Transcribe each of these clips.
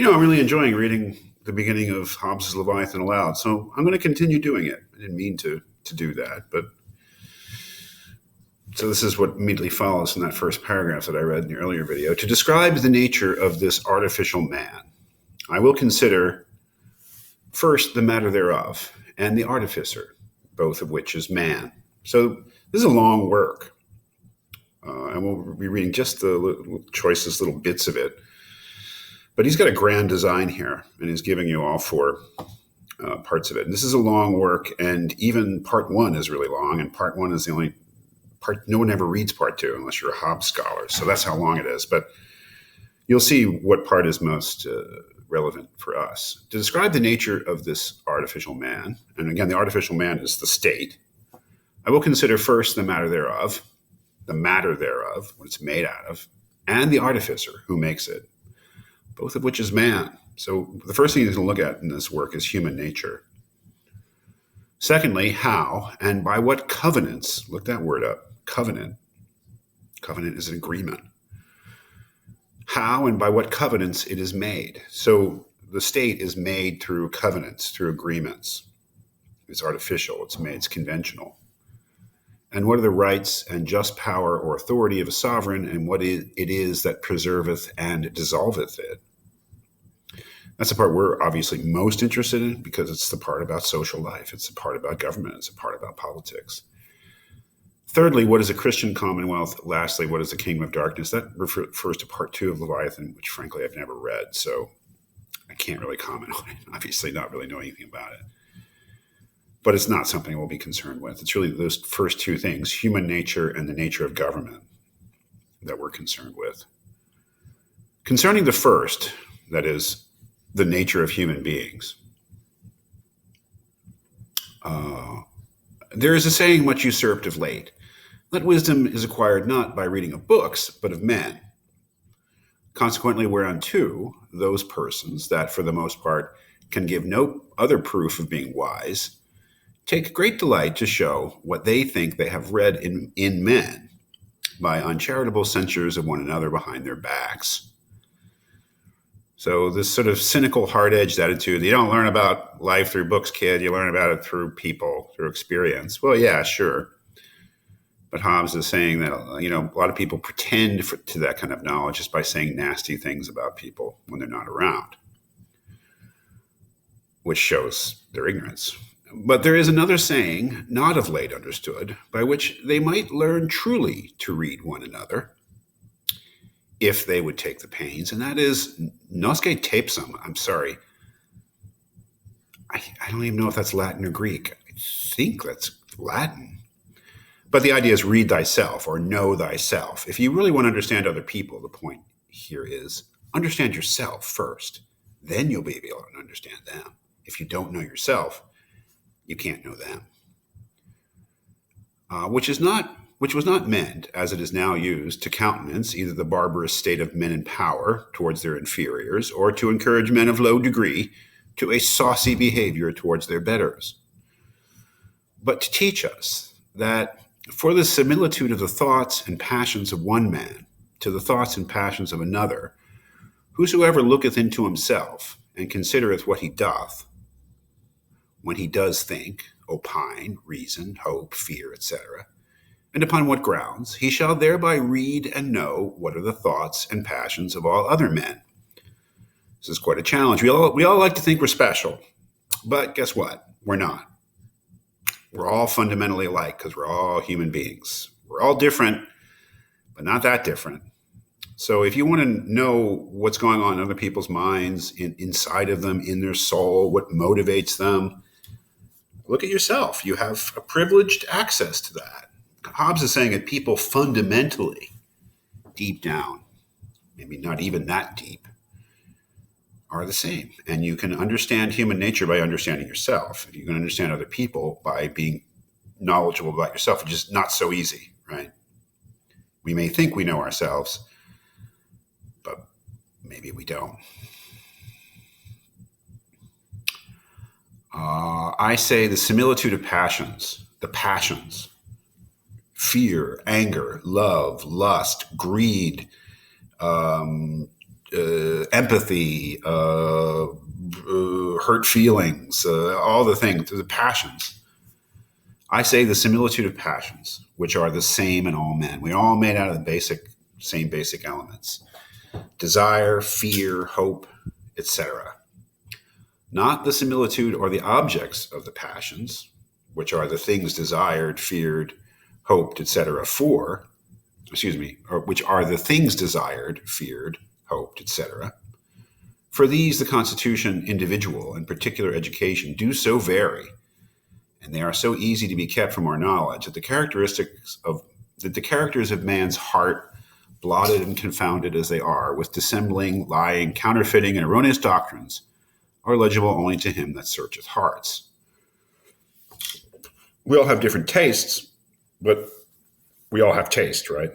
I'm really enjoying reading the beginning of Hobbes' Leviathan aloud, so I'm going to continue doing it. I didn't mean to do that, but so this is what immediately follows from that first paragraph that I read in the earlier video. To describe the nature of this artificial man, I will consider first the matter thereof and the artificer, both of which is man. So this is a long work, and we'll be reading just the choicest little bits of it. But he's got a grand design here, and he's giving you all four parts of it. And this is a long work, and even part one is really long, and part one is the only part. No one ever reads part two unless you're a Hobbes scholar, so that's how long it is. But you'll see what part is most relevant for us. To describe the nature of this artificial man, and again, the artificial man is the state, I will consider first the matter thereof, what it's made out of, and the artificer who makes it, both of which is man. So the first thing he's going to look at in this work is human nature. Secondly, how and by what covenants, look that word up, covenant. Covenant is an agreement. How and by what covenants it is made. So the state is made through covenants, through agreements. It's artificial, it's made, it's conventional. And what are the rights and just power or authority of a sovereign, and what it is that preserveth and dissolveth it. That's the part we're obviously most interested in, because it's the part about social life. It's the part about government. It's the part about politics. Thirdly, what is a Christian commonwealth? Lastly, what is the kingdom of darkness? That refers to part two of Leviathan, which frankly I've never read, so I can't really comment on it. Obviously not really know anything about it. But it's not something we'll be concerned with. It's really those first two things, human nature and the nature of government, that we're concerned with. Concerning the first, that is, the nature of human beings, there is a saying much usurped of late, that wisdom is acquired not by reading of books, but of men. Consequently, whereunto those persons that, for the most part, can give no other proof of being wise, take great delight to show what they think they have read in men, by uncharitable censures of one another behind their backs. So this sort of cynical, hard-edged attitude, you don't learn about life through books, kid, you learn about it through people, through experience. Well, yeah, sure. But Hobbes is saying that, a lot of people pretend to that kind of knowledge just by saying nasty things about people when they're not around, which shows their ignorance. But there is another saying, not of late understood, by which they might learn truly to read one another, if they would take the pains, and that is nosce tepsum. I'm sorry. I don't even know if that's Latin or Greek. I think that's Latin. But the idea is read thyself or know thyself. If you really want to understand other people, the point here is understand yourself first. Then you'll be able to understand them. If you don't know yourself, you can't know them. Which was not meant, as it is now used, to countenance either the barbarous state of men in power towards their inferiors, or to encourage men of low degree to a saucy behavior towards their betters, but to teach us that for the similitude of the thoughts and passions of one man to the thoughts and passions of another, whosoever looketh into himself and considereth what he doth, when he does think, opine, reason, hope, fear, etc., and upon what grounds, he shall thereby read and know what are the thoughts and passions of all other men. This is quite a challenge. We all like to think we're special, but guess what? We're not. We're all fundamentally alike because we're all human beings. We're all different, but not that different. So if you want to know what's going on in other people's minds, inside of them, in their soul, what motivates them, look at yourself. You have a privileged access to that. Hobbes is saying that people fundamentally, deep down, maybe not even that deep, are the same. And you can understand human nature by understanding yourself. You can understand other people by being knowledgeable about yourself, which is not so easy, right? We may think we know ourselves, but maybe we don't. I say the similitude of passions, the passions, fear, anger, love, lust, greed, empathy, hurt feelings, all the things, the passions. I say the similitude of passions, which are the same in all men. We're all made out of the same basic elements: desire, fear, hope, etc. Not the similitude or the objects of the passions, which are the things desired, feared, hoped, etc. Or which are the things desired, feared, hoped, etc. For these, the constitution, individual, and particular education do so vary, and they are so easy to be kept from our knowledge that the characters of man's heart, blotted and confounded as they are, with dissembling, lying, counterfeiting, and erroneous doctrines, are legible only to him that searcheth hearts. We all have different tastes, but we all have taste, right?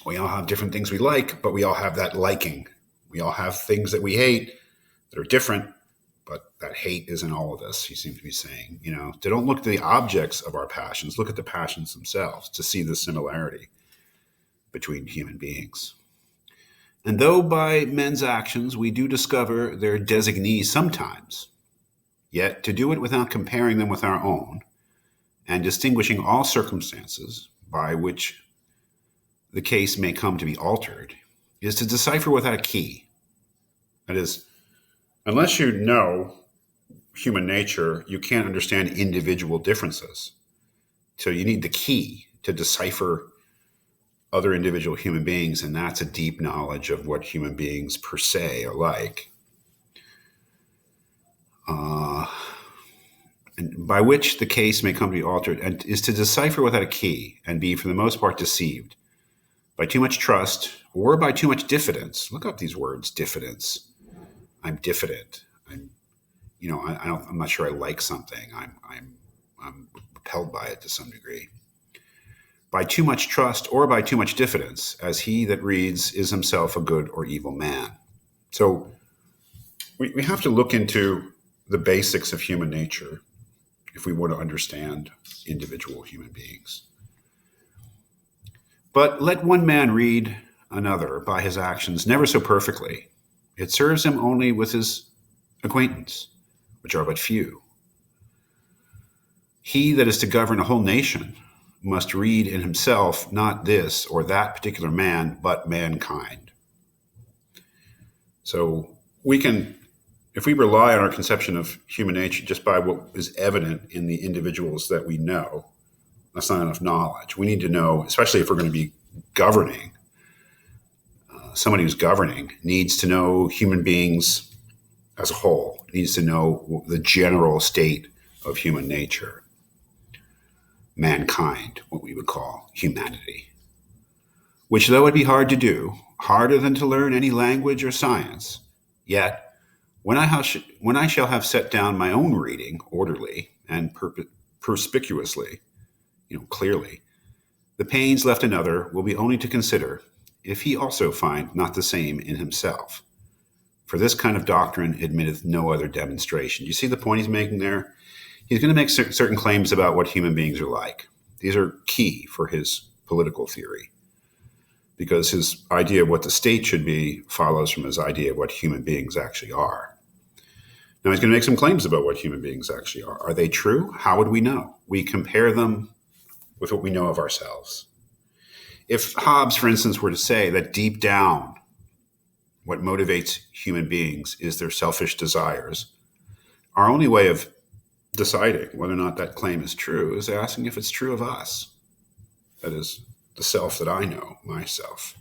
We all have different things we like, but we all have that liking. We all have things that we hate that are different, but that hate is in all of us, he seems to be saying. To don't look at the objects of our passions, look at the passions themselves to see the similarity between human beings. And though by men's actions we do discover their designees sometimes, yet to do it without comparing them with our own, and distinguishing all circumstances by which the case may come to be altered, is to decipher without a key. That is, unless you know human nature, you can't understand individual differences. So you need the key to decipher other individual human beings, and that's a deep knowledge of what human beings per se are like. And by which the case may come to be altered, and is to decipher without a key, and be for the most part deceived by too much trust or by too much diffidence. Look up these words: diffidence. I'm diffident. I'm not sure I like something. I'm repelled by it to some degree. By too much trust or by too much diffidence, as he that reads is himself a good or evil man. So we have to look into the basics of human nature if we want to understand individual human beings. But let one man read another by his actions never so perfectly. It serves him only with his acquaintance, which are but few. He that is to govern a whole nation must read in himself not this or that particular man, but mankind. So we can, if we rely on our conception of human nature just by what is evident in the individuals that we know, that's not enough knowledge. We need to know, especially if we're going to be governing, somebody who's governing needs to know human beings as a whole, needs to know the general state of human nature, mankind, what we would call humanity, which, though it be hard to do, harder than to learn any language or science, yet when I shall have set down my own reading orderly and perspicuously, clearly, the pains left another will be only to consider if he also find not the same in himself. For this kind of doctrine admitteth no other demonstration. Do you see the point he's making there? He's going to make certain claims about what human beings are like. These are key for his political theory, because his idea of what the state should be follows from his idea of what human beings actually are. Now, he's going to make some claims about what human beings actually are. Are they true? How would we know? We compare them with what we know of ourselves. If Hobbes, for instance, were to say that deep down, what motivates human beings is their selfish desires, our only way of deciding whether or not that claim is true is asking if it's true of us. That is, the self that I know, myself.